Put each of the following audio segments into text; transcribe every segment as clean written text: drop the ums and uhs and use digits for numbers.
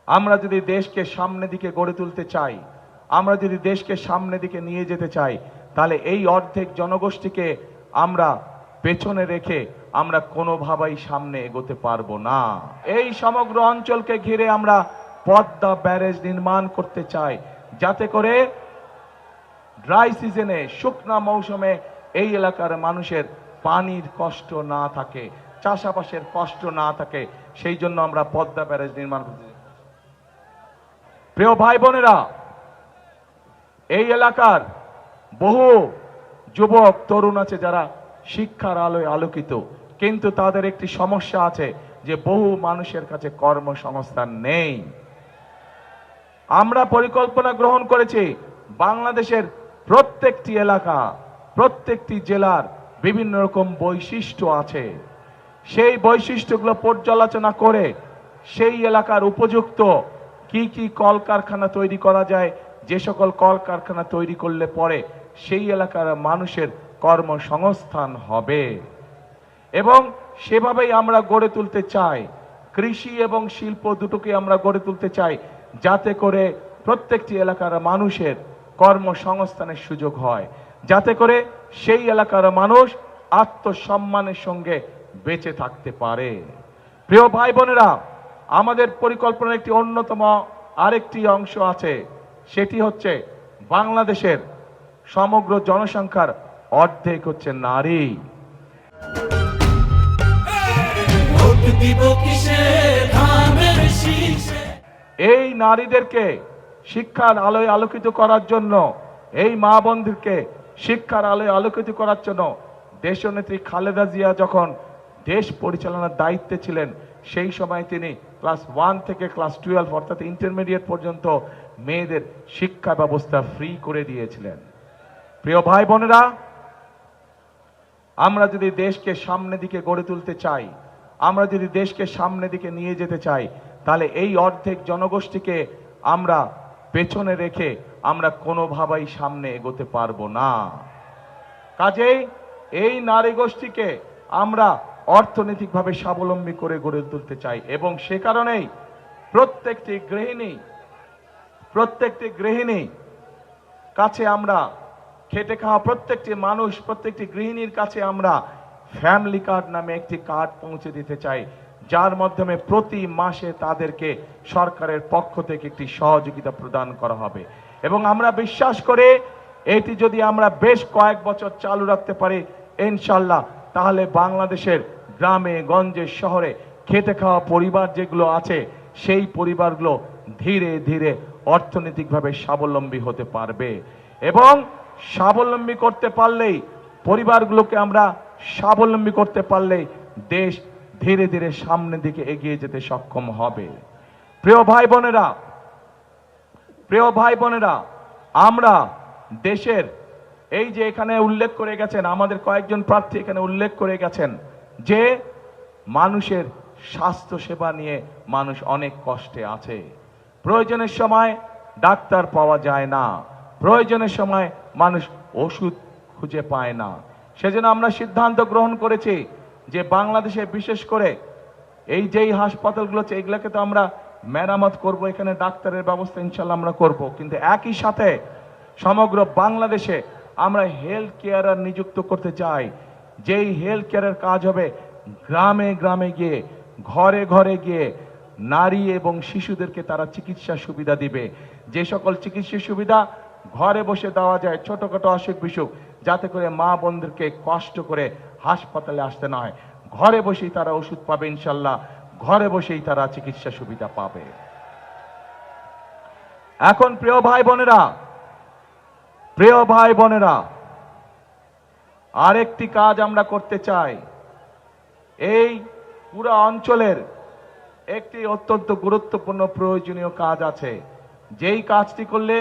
আমরা যদি দেশকে সামনে দিকে গড়ে তুলতে চাই, আমরা যদি দেশকে সামনে দিকে নিয়ে যেতে চাই, তাহলে এই অর্ধেক জনগোষ্ঠীকে আমরা পেছনে রেখে আমরা কোনোভাবেই সামনে এগোতে পারবো না। এই সমগ্র অঞ্চলকে ঘিরে আমরা পদ্মা ব্যারেজ নির্মাণ করতে চাই, যাতে করে ড্রাই সিজনে, শুকনা মৌসুমে এই এলাকার মানুষের পানির কষ্ট না থাকে, চাষাবাসের কষ্ট না থাকে। সেই জন্য আমরা পদ্মা ব্যারেজ নির্মাণ করতে চাই। প্রিয় ভাই বোনেরা, এই এলাকার বহু যুবক তরুণ আছে যারা শিক্ষার আলোয় আলোকিত, কিন্তু তাদের একটি সমস্যা আছে যে বহু মানুষের কাছে কর্মসংস্থান নেই। আমরা পরিকল্পনা গ্রহণ করেছি বাংলাদেশের প্রত্যেকটি এলাকা, প্রত্যেকটি জেলার বিভিন্ন রকম বৈশিষ্ট্য আছে। সেই বৈশিষ্ট্যগুলো পর্যালোচনা করে সেই এলাকার উপযুক্ত কি কি কলকারখানা তৈরি করা যায়, যে সকল কলকারখানা তৈরি করলে পরে সেই এলাকার মানুষের কর্মসংস্থান হবে, এবং সেভাবেই আমরা গড়ে তুলতে চাই। কৃষি এবং শিল্প দুটোকে আমরা গড়ে তুলতে চাই, যাতে করে প্রত্যেকটি এলাকার মানুষের কর্মসংস্থানের সুযোগ হয়, যাতে করে সেই এলাকার মানুষ আত্মসম্মানের সঙ্গে বেঁচে থাকতে পারে। প্রিয় ভাই বোনেরা, আমাদের পরিকল্পনার একটি অন্যতম আরেকটি অংশ আছে, সেটি হচ্ছে বাংলাদেশের সমগ্র জনসংখ্যার অর্ধেক হচ্ছে নারী। এই নারীদেরকে শিক্ষার আলোয় আলোকিত করার জন্য, এই মা বোনদেরকে শিক্ষার আলোয় আলোকিত করার জন্য দেশনেত্রী খালেদা জিয়া যখন দেশ পরিচালনার দায়িত্বে ছিলেন, সেই সময় তিনি ক্লাস 1 থেকে ক্লাস 12 অর্থাৎ ইন্টারমিডিয়েট পর্যন্ত মেয়েদের শিক্ষা ব্যবস্থা ফ্রি করে দিয়েছিলেন। প্রিয় ভাই বোনেরা, আমরা যদি দেশকে সামনে দিকে গড়ে তুলতে চাই, আমরা যদি দেশকে সামনে দিকে নিয়ে যেতে চাই, তাহলে এই অর্ধেক জনগোষ্ঠীকে আমরা পেছনে রেখে আমরা কোনোভাবেই সামনে এগোতে পারবো না। কাজেই এই নারী গোষ্ঠীকে আমরা অর্থনৈতিকভাবে স্বাবলম্বী করে গড়ে তুলতে চাই, এবং সে কারণেই প্রত্যেকটি গৃহিণী কাছে আমরা, খেটে খাওয়া প্রত্যেকটি মানুষ, প্রত্যেকটি গৃহিণীর কাছে আমরা ফ্যামিলি কার্ড নামে একটি কার্ড পৌঁছে দিতে চাই, যার মাধ্যমে প্রতি মাসে তাদেরকে সরকারের পক্ষ থেকে একটি সহযোগিতা প্রদান করা হবে। এবং আমরা বিশ্বাস করে এটি যদি আমরা বেশ কয়েক বছর চালু রাখতে পারি, ইনশাল্লাহ, তাহলে বাংলাদেশের গ্রামে গঞ্জে শহরে খেটে খাওয়া পরিবার যেগুলো আছে, সেই পরিবারগুলো ধীরে ধীরে অর্থনৈতিকভাবে স্বাবলম্বী হতে পারবে। এবং স্বাবলম্বী করতে পারলেই, পরিবারগুলোকে আমরা স্বাবলম্বী করতে পারলেই দেশ ধীরে ধীরে সামনের দিকে এগিয়ে যেতে সক্ষম হবে। প্রিয় ভাই বোনেরা, আমরা দেশের এই যে এখানে উল্লেখ করে গেছেন, আমাদের কয়েকজন প্রার্থী এখানে উল্লেখ করে গেছেন যে মানুষের স্বাস্থ্য সেবা নিয়ে মানুষ অনেক কষ্টে আছে। প্রয়োজনের সময় ডাক্তার পাওয়া যায় না, প্রয়োজনের সময় মানুষ ওষুধ খুঁজে পায় না। সেজন্য আমরা সিদ্ধান্ত গ্রহণ করেছি যে বাংলাদেশে বিশেষ করে এই যেই হাসপাতালগুলো আছে, এগুলোকে তো আমরা মেরামত করব, এখানে ডাক্তারের ব্যবস্থা ইনশাল্লাহ আমরা করব, কিন্তু একই সাথে সমগ্র বাংলাদেশে আমরা হেলথ কেয়ারার নিযুক্ত করতে চাই, যেই হেলথ কেয়ারের কাজ হবে গ্রামে গ্রামে গিয়ে, ঘরে ঘরে গিয়ে নারী এবং শিশুদেরকে তারা চিকিৎসা সুবিধা দিবে। যে সকল চিকিৎসা সুবিধা ঘরে বসে দেওয়া যায়, ছোটখাটো অসুখ বিসুখ, যাতে করে মা বোনদেরকে কষ্ট করে হাসপাতালে আসতে না হয়, ঘরে বসেই তারা ওষুধ পাবে ইনশাল্লাহ, ঘরে বসেই তারা চিকিৎসা সুবিধা পাবে। এখন প্রিয় ভাই বোনেরা, আরেকটি কাজ আমরা করতে চাই। এই পুরো অঞ্চলের একটি অত্যন্ত গুরুত্বপূর্ণ প্রয়োজনীয় কাজ আছে, যেই কাজটি করলে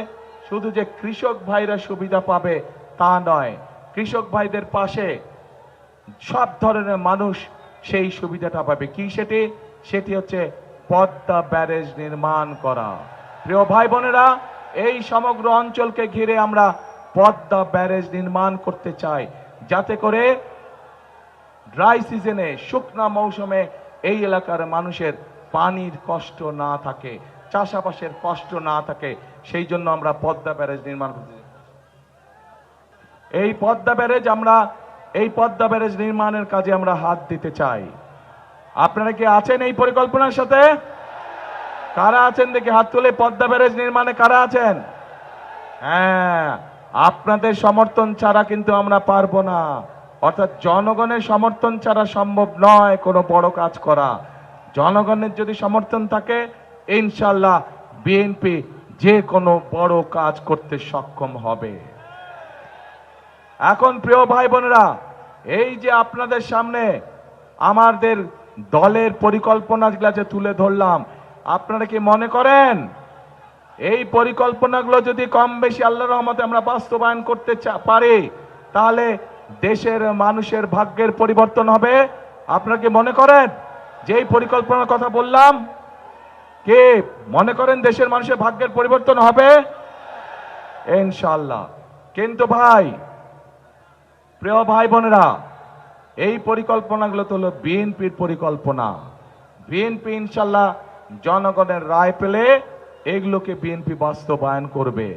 শুধু যে কৃষক ভাইরা সুবিধা পাবে তা নয়, কৃষক ভাইদের পাশে সব ধরনের মানুষ সেই সুবিধাটা পাবে। কি সেটি হচ্ছে পদ্মা ব্যারেজ নির্মাণ করা। প্রিয় ভাই বোনেরা, এই সমগ্র অঞ্চলকে ঘিরে আমরা পদ্মা ব্যারেজ নির্মাণ করতে চাই, যাতে করে ড্রাই সিজনে, শুকনা মৌসুমে এই এলাকার মানুষের পানির কষ্ট না থাকে, চাষাবাসের কষ্ট না থাকে, সেই জন্য আমরা পদ্মা ব্যারেজ নির্মাণ করতে চাই। এই পদ্মা ব্যারেজ নির্মাণের কাজে আমরা হাত দিতে চাই। আপনারা কি আছেন এই পরিকল্পনার সাথে? কারা আছেন দেখি হাত তুলে। পদ্মা ব্যারেজ নির্মাণে কারা আছেন? হ্যাঁ, আপনাদের সমর্থন ছাড়া কিন্তু আমরা পারবো না। অর্থাৎ জনগণের সমর্থন ছাড়া সম্ভব নয় কোনো বড় কাজ করা। জনগণের যদি সমর্থন থাকে, ইনশাল্লাহ বিএনপি যে কোনো বড় কাজ করতে সক্ষম হবে। এখন প্রিয় ভাই বোনেরা, এই যে আপনাদের সামনে আমাদের দলের পরিকল্পনাগুলো যে তুলে ধরলাম, আপনারা কি মনে করেন এই পরিকল্পনাগুলো যদি কম বেশি আল্লাহর রহমতে আমরা বাস্তবায়ন করতে পারি, তাহলে দেশের মানুষের ভাগ্যের পরিবর্তন হবে? আপনারা কি মনে করেন যে এই পরিকল্পনার কথা বললাম, কে মনে করেন দেশের মানুষের ভাগ্যের পরিবর্তন হবে? ইনশাআল্লাহ। কিন্তু ভাই, প্রিয় ভাই বোনেরা, এই পরিকল্পনাগুলো তো হলো বিএনপির পরিকল্পনা। বিএনপি ইনশাআল্লাহ জনগণের রায় পেলে এগুলোকে বিএনপি বাস্তবায়ন করবে।